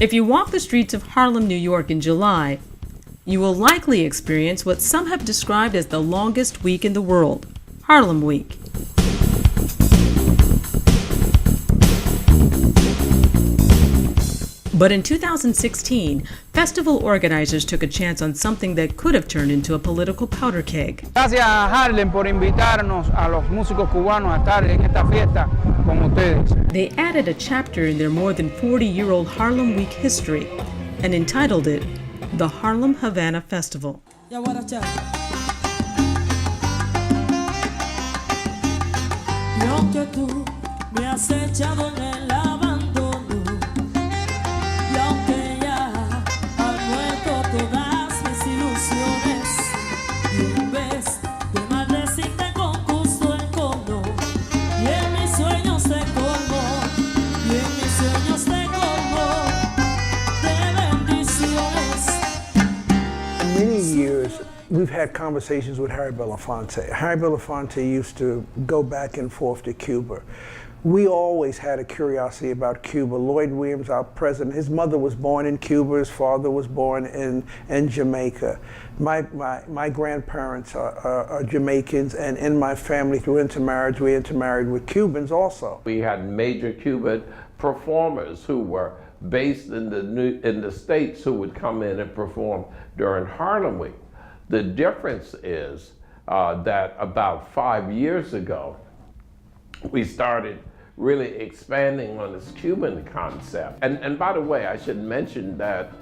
If you walk the streets of Harlem, New York in July, you will likely experience what some have described as the longest week in the world, Harlem Week. But in 2016, festival organizers took a chance on something that could have turned into a political powder keg. Gracias a Harlem por invitarnos a los músicos cubanos a estar en esta fiesta con ustedes. They added a chapter in their more than 40-year-old Harlem Week history and entitled it the Harlem Havana Festival. We've had conversations with Harry Belafonte. Harry Belafonte used to go back and forth to Cuba. We always had a curiosity about Cuba. Lloyd Williams, our president, his mother was born in Cuba, his father was born in Jamaica. My grandparents are Jamaicans, and in my family, through intermarriage, we intermarried with Cubans also. We had major Cuban performers who were based in the States who would come in and perform during Harlem Week. The difference is that about 5 years ago, we started really expanding on this Cuban concept. And by the way, I should mention that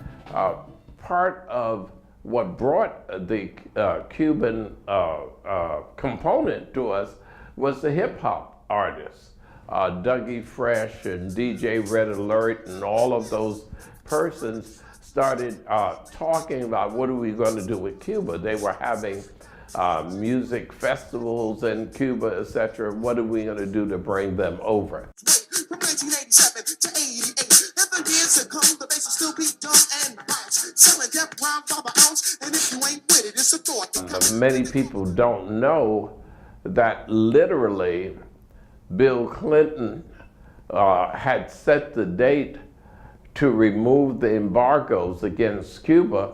part of what brought the Cuban component to us was the hip hop artists. Dougie Fresh and DJ Red Alert and all of those persons started talking about what are we going to do with Cuba. They were having music festivals in Cuba, etc. What are we going to do to bring them over? From 1987 to 88, every year to come, the bass will still be dumb and bounce. Selling death round by the ounce, and if you ain't with it, it's a thought. Many people don't know that literally Bill Clinton had set the date to remove the embargoes against Cuba,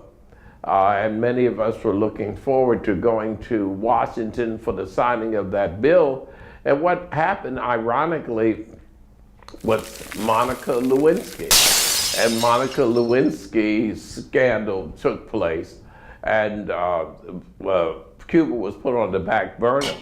and many of us were looking forward to going to Washington for the signing of that bill. And what happened, ironically, was Monica Lewinsky. And Monica Lewinsky's scandal took place, and Cuba was put on the back burner.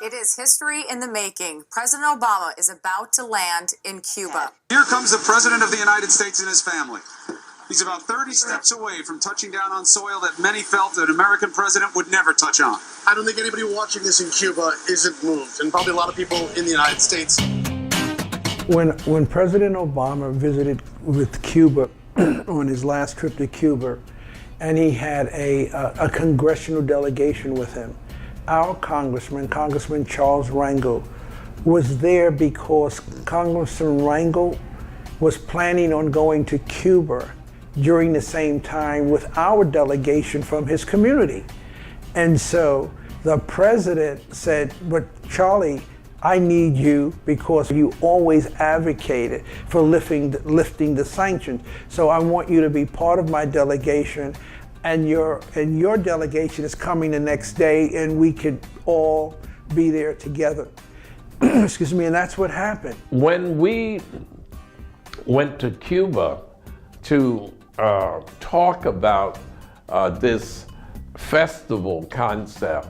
It is history in the making. President Obama is about to land in Cuba. Here comes the President of the United States and his family. He's about 30 steps away from touching down on soil that many felt an American president would never touch on. I don't think anybody watching this in Cuba isn't moved, and probably a lot of people in the United States. When President Obama visited with Cuba on his last trip to Cuba, and he had a congressional delegation with him, our Congressman Charles Rangel, was there because Congressman Rangel was planning on going to Cuba during the same time with our delegation from his community. And so the president said, but Charlie, I need you because you always advocated for lifting the sanctions. So I want you to be part of my delegation, and your delegation is coming the next day, and we could all be there together. Excuse me, and that's what happened. When we went to Cuba to talk about this festival concept,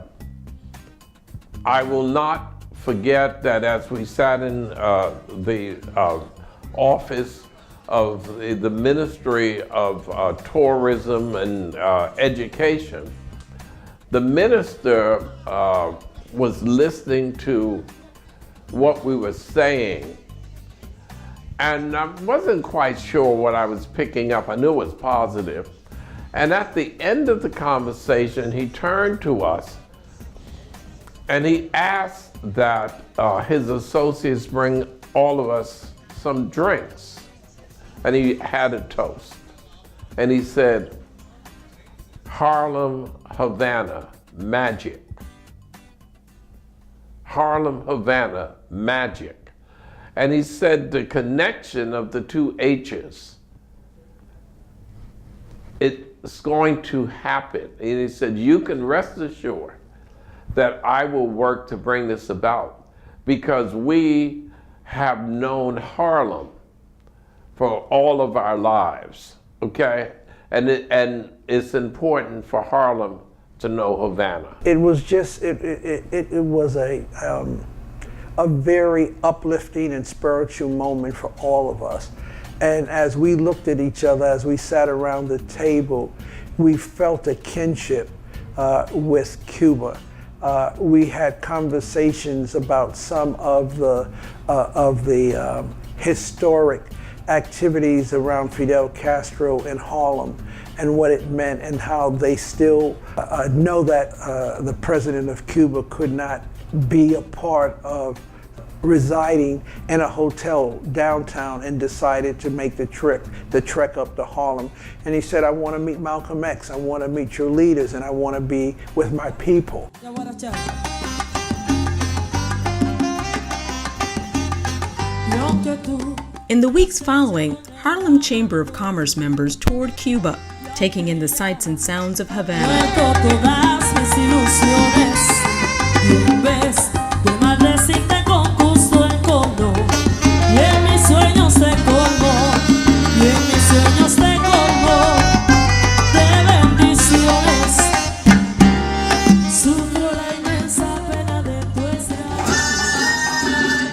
I will not forget that as we sat in the office of the Ministry of Tourism and Education, the minister was listening to what we were saying, and I wasn't quite sure what I was picking up. I knew it was positive. And at the end of the conversation, he turned to us and he asked that his associates bring all of us some drinks. And he had a toast. And he said, Harlem Havana magic. Harlem Havana magic. And he said the connection of the two H's, it's going to happen. And he said, you can rest assured that I will work to bring this about, because we have known Harlem for all of our lives, okay? And it's important for Harlem to know Havana. It was just, it was a very uplifting and spiritual moment for all of us. And as we looked at each other, as we sat around the table, we felt a kinship with Cuba. We had conversations about some of the historic activities around Fidel Castro in Harlem and what it meant, and how they still know that the president of Cuba could not be a part of residing in a hotel downtown, and decided to make the trek up to Harlem. And he said, I want to meet Malcolm X, I want to meet your leaders, and I want to be with my people. In the weeks following, Harlem Chamber of Commerce members toured Cuba, taking in the sights and sounds of Havana.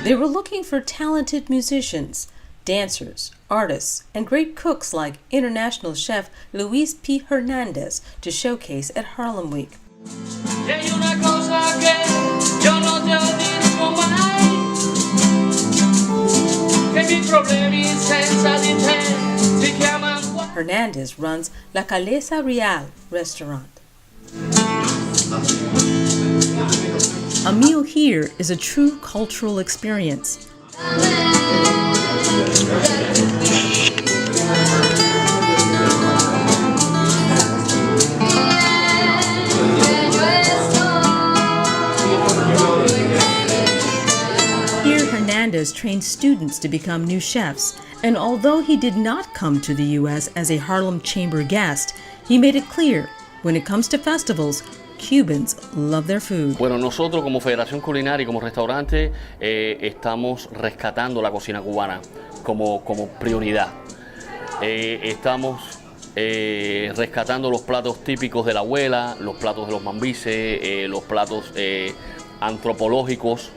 They were looking for talented musicians, dancers, artists, and great cooks like international chef Luis P. Hernandez to showcase at Harlem Week. Hernandez runs La Calesa Real restaurant. A meal here is a true cultural experience. Here, Hernandez trains students to become new chefs, and although he did not come to the U.S. as a Harlem Chamber guest, he made it clear, when it comes to festivals, Cubans love their food. Bueno, nosotros como Federación Culinaria y como restaurante estamos rescatando la cocina cubana como prioridad. Estamos rescatando los platos típicos de la abuela, los platos de los mambises, los platos antropológicos,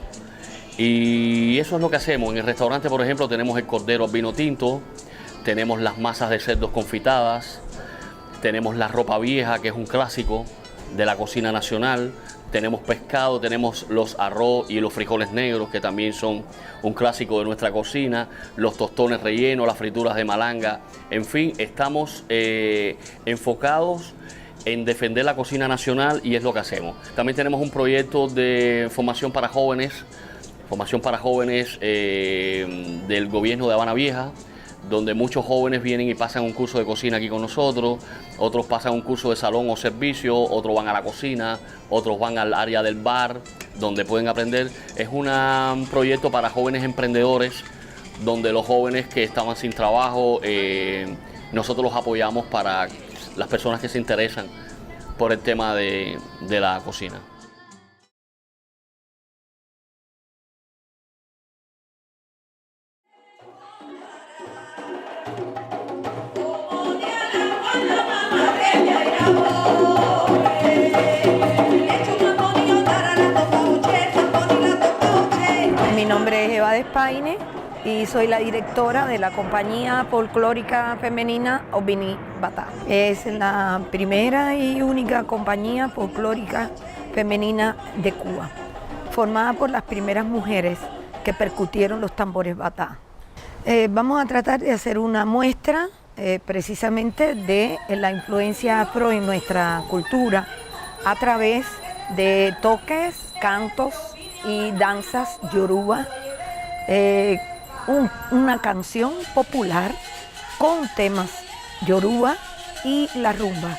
y eso es lo que hacemos. En el restaurante, por ejemplo, tenemos el cordero al vino tinto, tenemos las masas de cerdos confitadas, tenemos la ropa vieja, que es un clásico de la cocina nacional, tenemos pescado, tenemos los arroz y los frijoles negros, que también son un clásico de nuestra cocina, los tostones rellenos, las frituras de malanga, en fin, estamos enfocados en defender la cocina nacional, y es lo que hacemos. También tenemos un proyecto de formación para jóvenes del gobierno de Habana Vieja, donde muchos jóvenes vienen y pasan un curso de cocina aquí con nosotros, otros pasan un curso de salón o servicio, otros van a la cocina, otros van al área del bar, donde pueden aprender. Es un proyecto para jóvenes emprendedores, donde los jóvenes que estaban sin trabajo, nosotros los apoyamos para las personas que se interesan por el tema de la cocina. Mi nombre es Eva de Espaine y soy la directora de la compañía folclórica femenina Obini Batá. Es la primera y única compañía folclórica femenina de Cuba, formada por las primeras mujeres que percutieron los tambores batá. Vamos a tratar de hacer una muestra precisamente de la influencia afro en nuestra cultura a través de toques, cantos y danzas yoruba, una canción popular con temas yoruba y la rumba.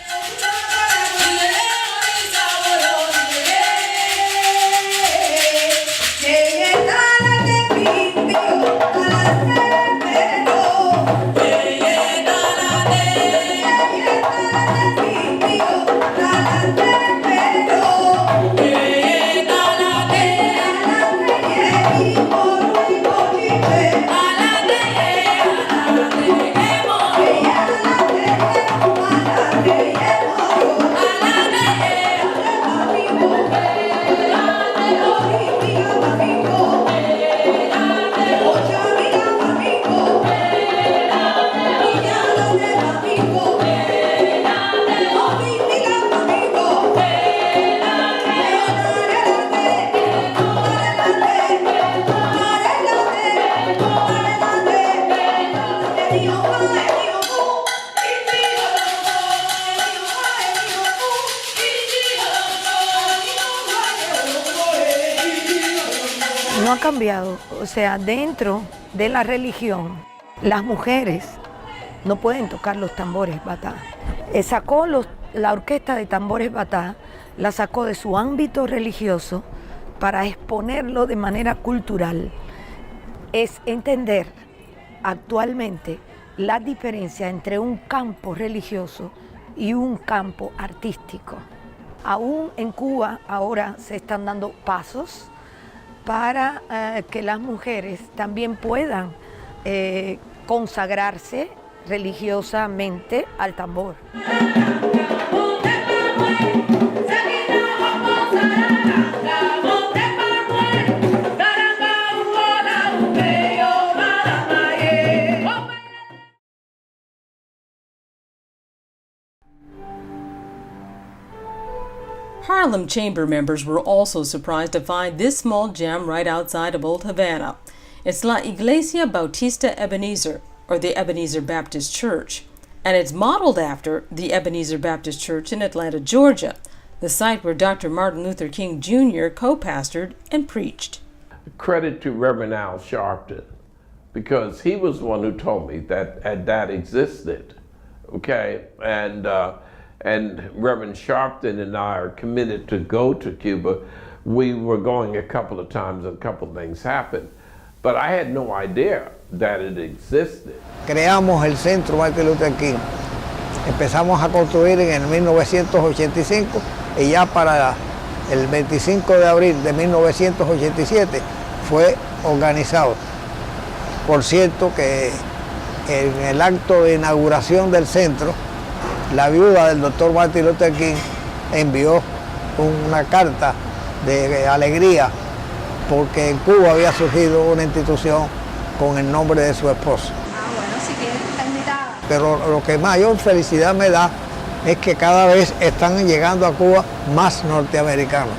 no ha cambiado. O sea, dentro de la religión, las mujeres no pueden tocar los tambores batá. La orquesta de tambores batá, la sacó de su ámbito religioso para exponerlo de manera cultural. Es entender actualmente la diferencia entre un campo religioso y un campo artístico. Aún en Cuba ahora se están dando pasos para que las mujeres también puedan consagrarse religiosamente al tambor. Harlem Chamber members were also surprised to find this small gem right outside of Old Havana. It's La Iglesia Bautista Ebenezer, or the Ebenezer Baptist Church, and it's modeled after the Ebenezer Baptist Church in Atlanta, Georgia, the site where Dr. Martin Luther King Jr. co-pastored and preached. Credit to Reverend Al Sharpton, because he was the one who told me that existed, okay? And Reverend Sharpton and I are committed to go to Cuba. We were going a couple of times and a couple of things happened, but I had no idea that it existed. Creamos el Centro Martin Luther King. Empezamos a construir en el 1985 y ya para el 25 de abril de 1987 fue organizado. Por cierto que en el acto de inauguración del centro, la viuda del doctor Martin Luther King envió una carta de alegría porque en Cuba había surgido una institución con el nombre de su esposo. Bueno, si quieres, está invitada. Pero lo que mayor felicidad me da es que cada vez están llegando a Cuba más norteamericanos.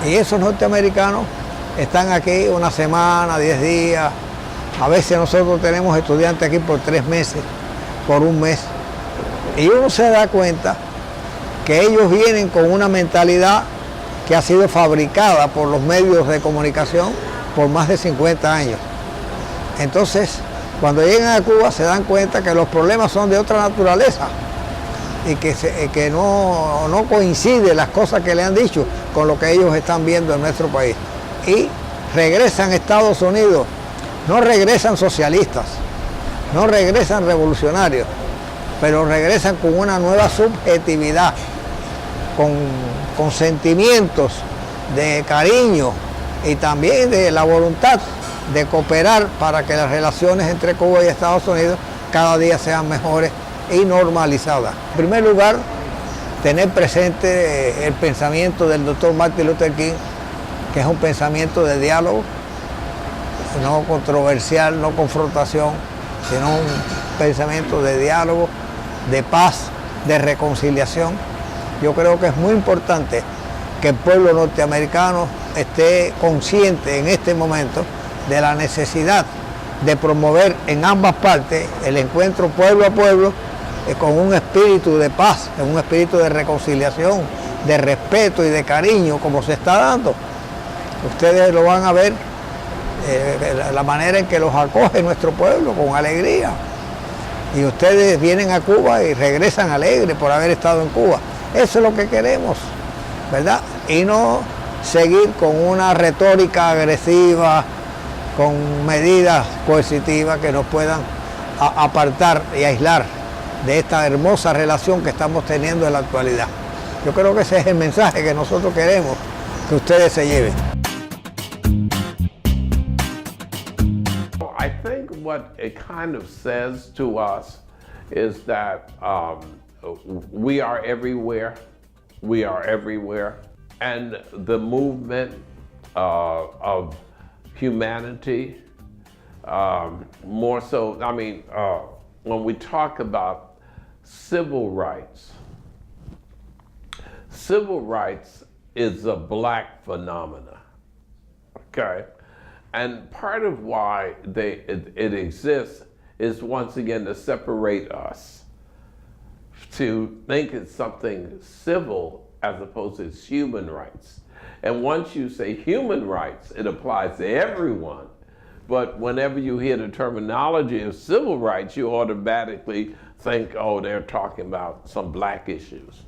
Y esos norteamericanos están aquí una semana, 10 días. A veces nosotros tenemos estudiantes aquí por 3 meses, por 1 mes. Y uno se da cuenta que ellos vienen con una mentalidad que ha sido fabricada por los medios de comunicación por más de 50 años. Entonces, cuando llegan a Cuba se dan cuenta que los problemas son de otra naturaleza y que no coinciden las cosas que le han dicho con lo que ellos están viendo en nuestro país. Y regresan a Estados Unidos, no regresan socialistas, no regresan revolucionarios, pero regresan con una nueva subjetividad, con sentimientos de cariño y también de la voluntad de cooperar para que las relaciones entre Cuba y Estados Unidos cada día sean mejores y normalizadas. En primer lugar, tener presente el pensamiento del doctor Martin Luther King, que es un pensamiento de diálogo, no controversial, no confrontación, sino un pensamiento de diálogo, de paz, de reconciliación. Yo creo que es muy importante que el pueblo norteamericano esté consciente en este momento de la necesidad de promover en ambas partes el encuentro pueblo a pueblo con un espíritu de paz, un espíritu de reconciliación, de respeto y de cariño como se está dando. Ustedes lo van a ver, la manera en que los acoge nuestro pueblo con alegría. Y ustedes vienen a Cuba y regresan alegres por haber estado en Cuba. Eso es lo que queremos, ¿verdad? Y no seguir con una retórica agresiva, con medidas coercitivas que nos puedan apartar y aislar de esta hermosa relación que estamos teniendo en la actualidad. Yo creo que ese es el mensaje que nosotros queremos que ustedes se lleven. I think what it kind of says to us is that we are everywhere. We are everywhere. And the movement of humanity, more so, I mean, when we talk about civil rights is a black phenomena, okay? And part of why it exists is, once again, to separate us, to think it's something civil as opposed to human rights. And once you say human rights, it applies to everyone. But whenever you hear the terminology of civil rights, you automatically think, oh, they're talking about some black issues.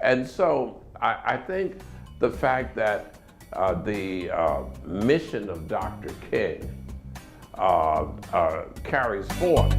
And so I think the fact that the mission of Dr. King carries forth.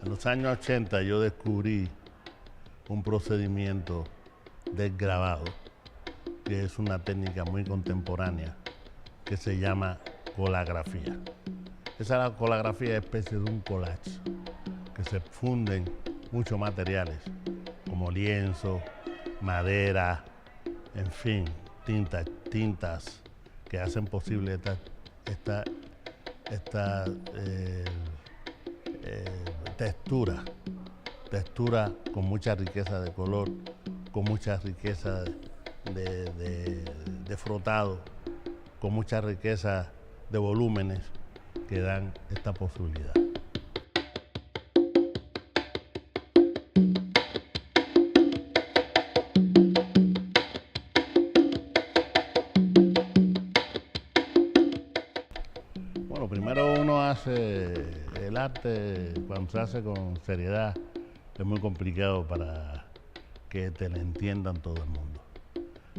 En los años 80 yo descubrí un procedimiento del grabado, que es una técnica muy contemporánea que se llama colagrafía. Esa colagrafía es especie de un collage, que se funden muchos materiales, como lienzo, madera, en fin, tintas que hacen posible esta textura con mucha riqueza de color, con mucha riqueza de frotado, con mucha riqueza de volúmenes que dan esta posibilidad. Bueno, primero uno hace el arte, cuando se hace con seriedad, es muy complicado para que te lo entiendan todo el mundo.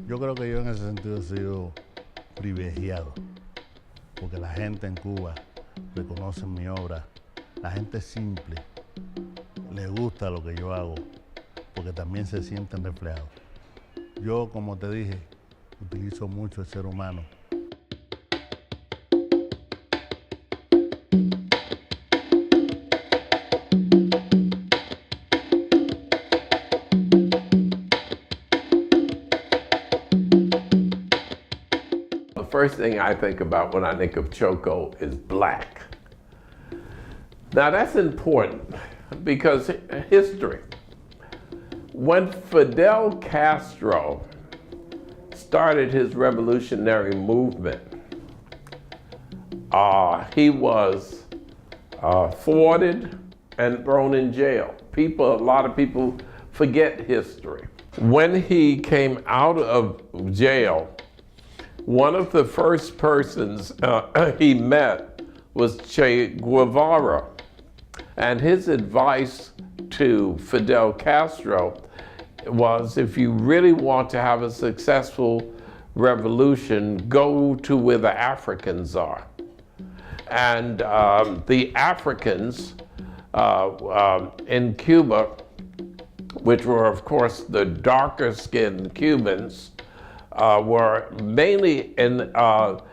Yo creo que yo en ese sentido he sido privilegiado, porque la gente en Cuba reconoce mi obra, la gente simple le gusta lo que yo hago, porque también se sienten reflejados. Yo, como te dije, utilizo mucho el ser humano. First thing I think about when I think of Choco is black. Now that's important because history. When Fidel Castro started his revolutionary movement, he was thwarted and thrown in jail. A lot of people forget history. When he came out of jail, one of the first persons he met was Che Guevara. And his advice to Fidel Castro was, if you really want to have a successful revolution, go to where the Africans are. And the Africans in Cuba, which were of course the darker skinned Cubans, were mainly in the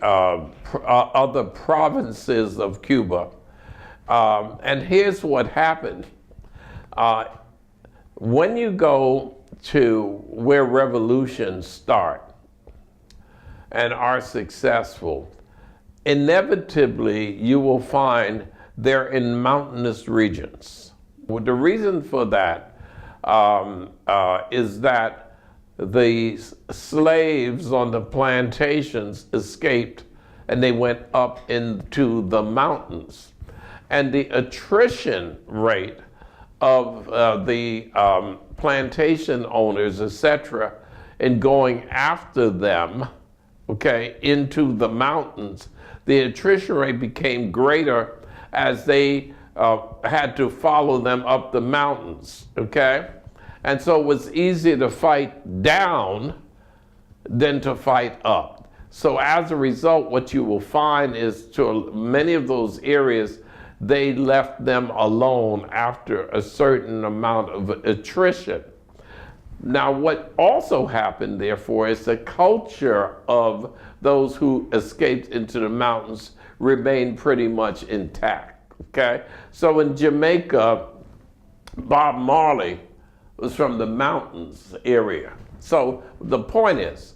other provinces of Cuba. And here's what happened. When you go to where revolutions start and are successful, inevitably you will find they're in mountainous regions. The reason for that is that the slaves on the plantations escaped and they went up into the mountains. And the attrition rate of the plantation owners, etc., in going after them, okay, into the mountains, the attrition rate became greater as they had to follow them up the mountains, okay? And so it was easier to fight down than to fight up. So as a result, what you will find is to many of those areas, they left them alone after a certain amount of attrition. Now, what also happened, therefore, is the culture of those who escaped into the mountains remained pretty much intact, okay? So in Jamaica, Bob Marley was from the mountains area. So the point is,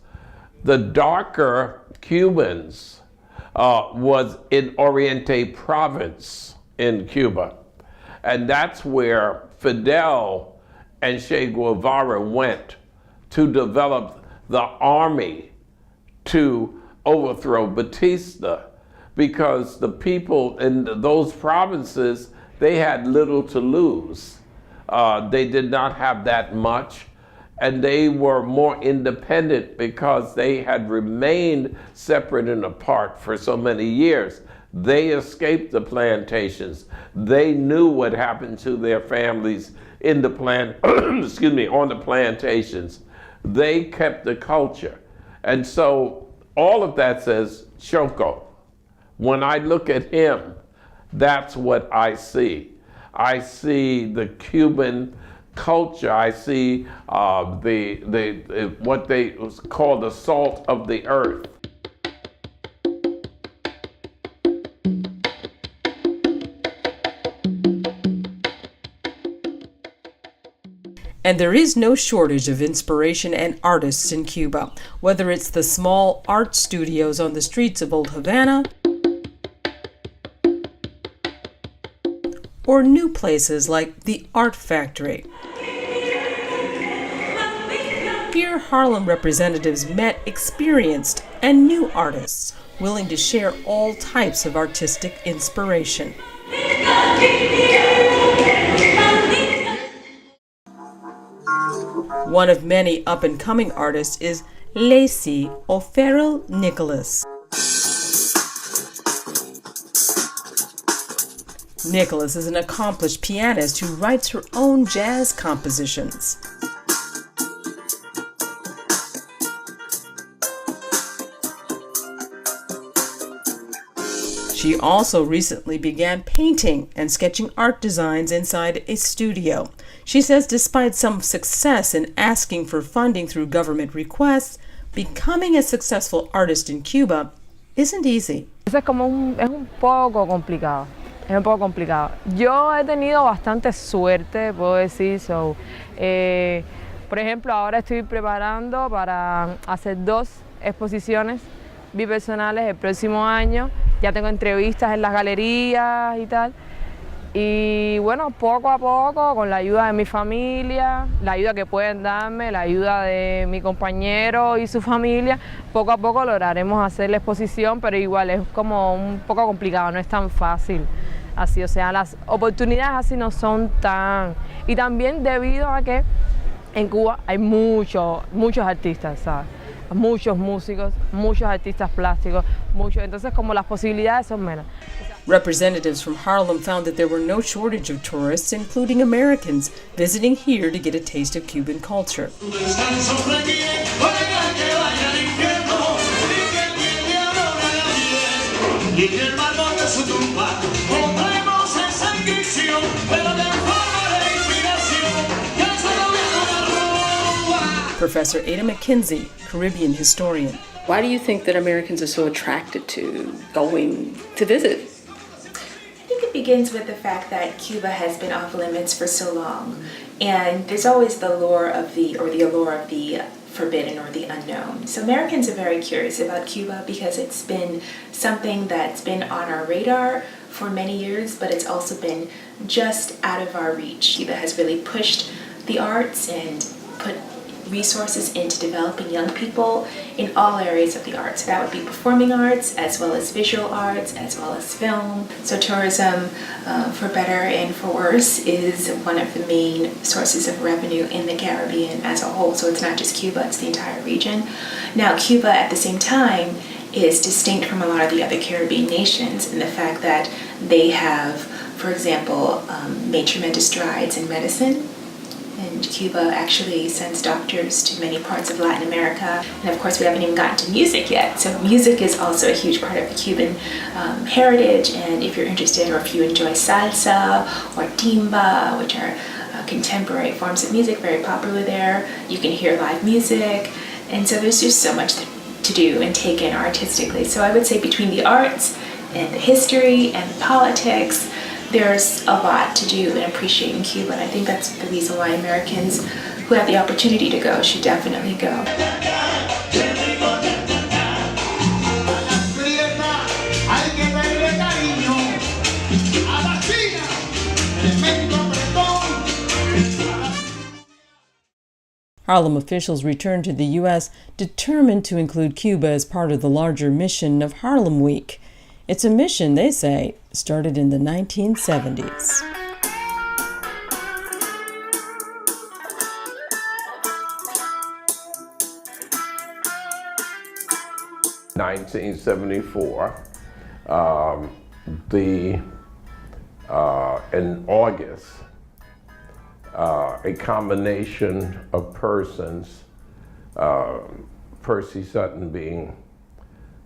the darker Cubans was in Oriente Province in Cuba. And that's where Fidel and Che Guevara went to develop the army to overthrow Batista, because the people in those provinces, they had little to lose. They did not have that much, and they were more independent because they had remained separate and apart for so many years. They escaped the plantations. They knew what happened to their families in the on the plantations. They kept the culture. And so all of that says Choco. When I look at him, that's what I see. I see the Cuban culture. I see what they call the salt of the earth. And there is no shortage of inspiration and artists in Cuba, whether it's the small art studios on the streets of Old Havana or new places like the Art Factory. Here, Harlem representatives met experienced and new artists willing to share all types of artistic inspiration. One of many up-and-coming artists is Lacey O'Farrell Nicholas. Nicholas is an accomplished pianist who writes her own jazz compositions. She also recently began painting and sketching art designs inside a studio. She says despite some success in asking for funding through government requests, becoming a successful artist in Cuba isn't easy. Es un poco complicado. Es un poco complicado. Yo he tenido bastante suerte, puedo decir. Por ejemplo, ahora estoy preparando para hacer 2 exposiciones bipersonales el próximo año. Ya tengo entrevistas en las galerías y tal. Y bueno, poco a poco, con la ayuda de mi familia, la ayuda que pueden darme, la ayuda de mi compañero y su familia, poco a poco lograremos hacer la exposición, pero igual es como un poco complicado, no es tan fácil así, o sea, las oportunidades así no son tan... Y también debido a que en Cuba hay muchos artistas, ¿sabes? Muchos músicos, muchos artistas plásticos, entonces como las posibilidades son menos. Representatives from Harlem found that there were no shortage of tourists, including Americans, visiting here to get a taste of Cuban culture. Professor Ada McKenzie, Caribbean historian. Why do you think that Americans are so attracted to going to visit? I think it begins with the fact that Cuba has been off limits for so long, and there's always the allure of the forbidden or the unknown. So Americans are very curious about Cuba because it's been something that's been on our radar for many years, but it's also been just out of our reach. Cuba has really pushed the arts and put resources into developing young people in all areas of the arts. That would be performing arts, as well as visual arts, as well as film. So tourism, for better and for worse, is one of the main sources of revenue in the Caribbean as a whole. So it's not just Cuba, it's the entire region. Now, Cuba, at the same time, is distinct from a lot of the other Caribbean nations in the fact that they have, for example, made tremendous strides in medicine. And Cuba actually sends doctors to many parts of Latin America. And of course, we haven't even gotten to music yet. So music is also a huge part of the Cuban heritage. And if you're interested, or if you enjoy salsa or timba, which are contemporary forms of music very popular there. You can hear live music, and so there's just so much to do and take in artistically. So I would say between the arts and the history and the politics, there's a lot to do and appreciate in Cuba, and I think that's the reason why Americans who have the opportunity to go should definitely go. Harlem officials returned to the U.S. determined to include Cuba as part of the larger mission of Harlem Week. It's a mission, they say, started in the 1970s. In 1974, in August, a combination of persons, Percy Sutton being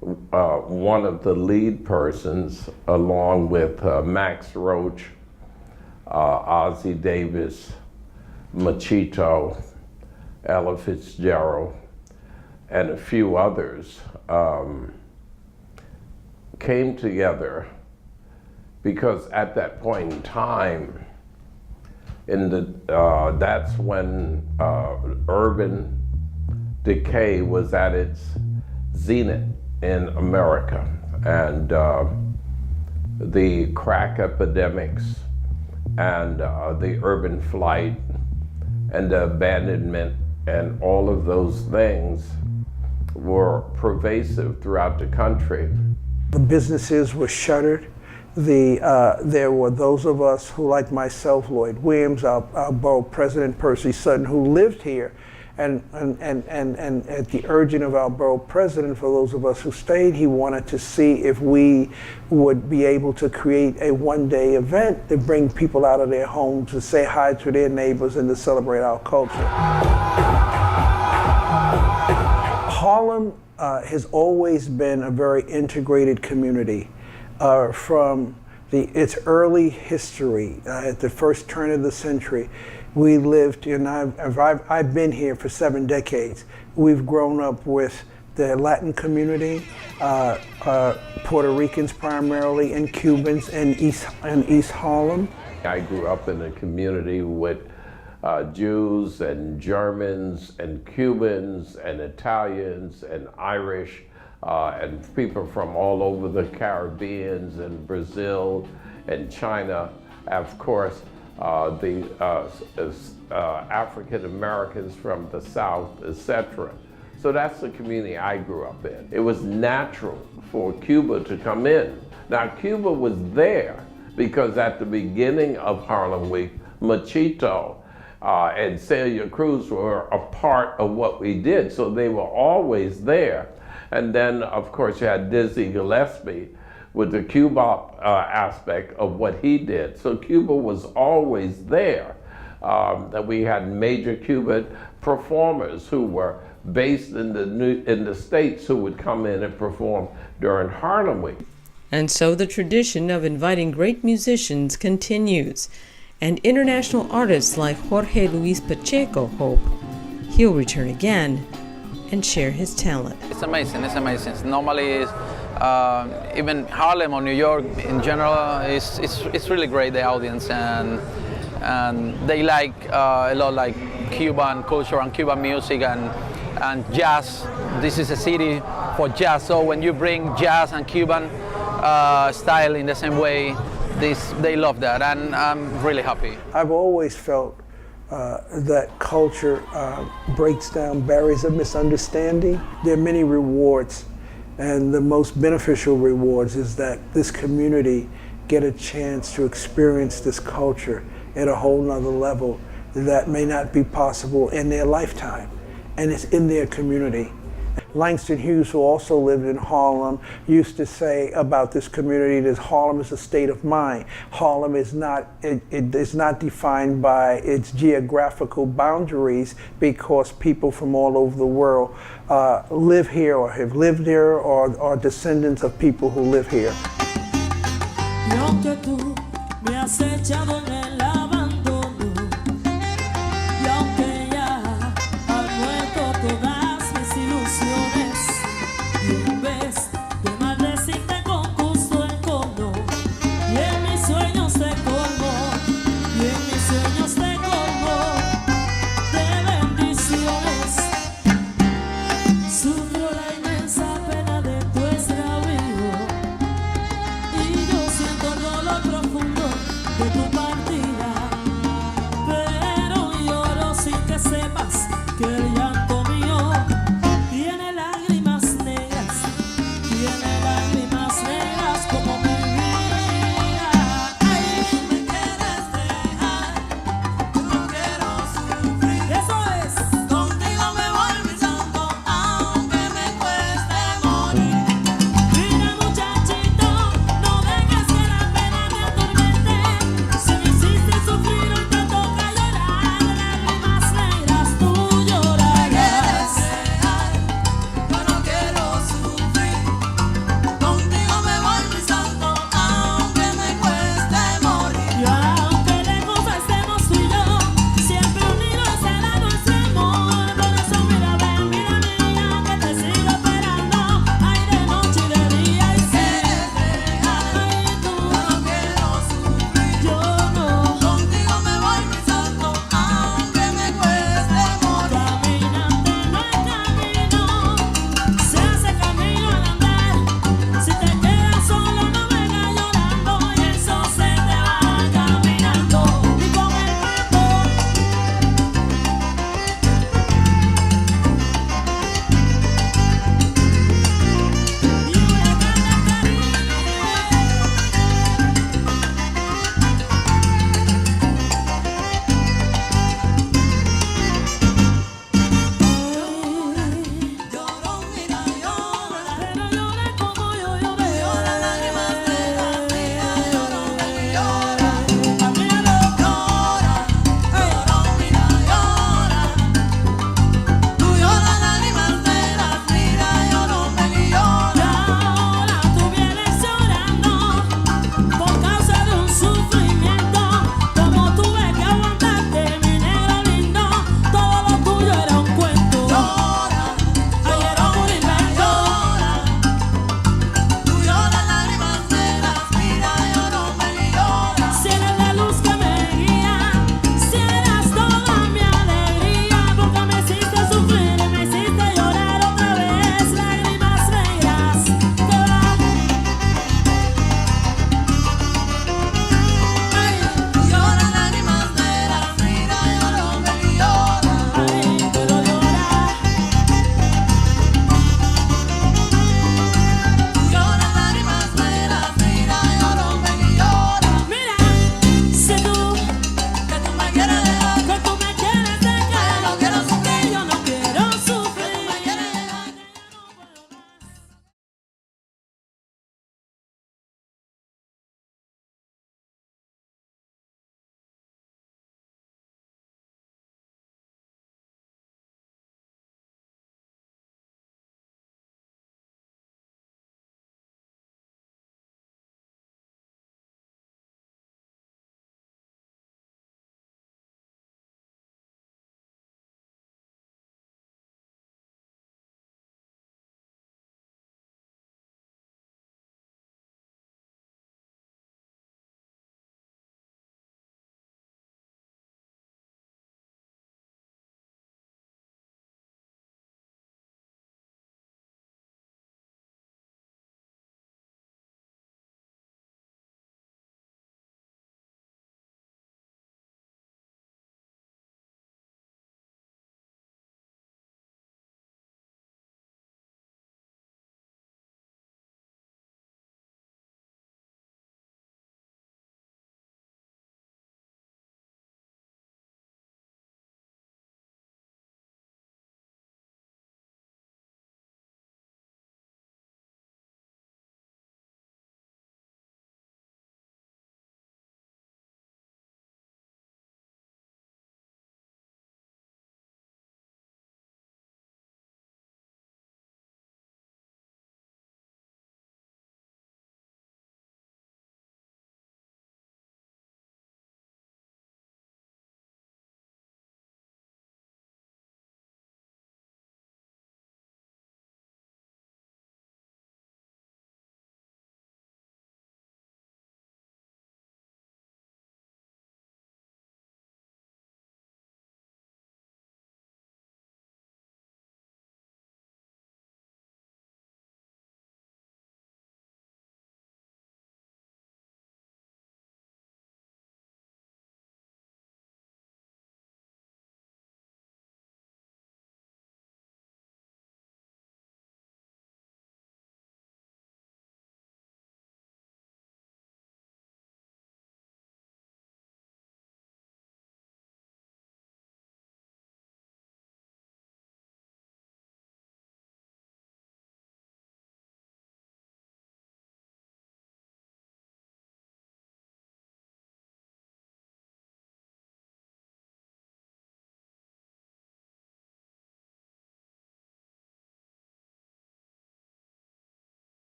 one of the lead persons, along with Max Roach, Ozzie Davis, Machito, Ella Fitzgerald, and a few others, came together because at that point in time, that's when urban decay was at its zenith in America, and the crack epidemics and the urban flight and the abandonment and all of those things were pervasive throughout the country. The businesses were shuttered. There were those of us who, like myself, Lloyd Williams, our borough president, Percy Sutton, who lived here, and at the urging of our borough president, for those of us who stayed, he wanted to see if we would be able to create a one-day event to bring people out of their homes to say hi to their neighbors and to celebrate our culture. Harlem has always been a very integrated community. From its early history, at the first turn of the century, we lived, and I've been here for 7 decades. We've grown up with the Latin community, Puerto Ricans primarily, and Cubans in East Harlem. I grew up in a community with Jews and Germans and Cubans and Italians and Irish and people from all over the Caribbean and Brazil and China, of course, the African Americans from the South, etc. So that's the community I grew up in. It was natural for Cuba to come in. Now, Cuba was there because at the beginning of Harlem Week, Machito and Celia Cruz were a part of what we did, so they were always there. And then, of course, you had Dizzy Gillespie with the Cuba aspect of what he did. So Cuba was always there. That we had major Cuban performers who were based in the States who would come in and perform during Harlem Week. And so the tradition of inviting great musicians continues, and international artists like Jorge Luis Pacheco hope he'll return again and share his talent. It's amazing, it's amazing. Normally, even Harlem or New York in general, it's really great, the audience, and they like a lot like Cuban culture and Cuban music and jazz. This is a city for jazz, so when you bring jazz and Cuban style in the same way, they love that, and I'm really happy. I've always felt that culture breaks down barriers of misunderstanding. There are many rewards, and the most beneficial rewards is that this community get a chance to experience this culture at a whole nother level that may not be possible in their lifetime, and it's in their community. Langston Hughes, who also lived in Harlem, used to say about this community that Harlem is a state of mind. Harlem is not, it is not defined by its geographical boundaries, because people from all over the world live here or have lived here or are descendants of people who live here. que ella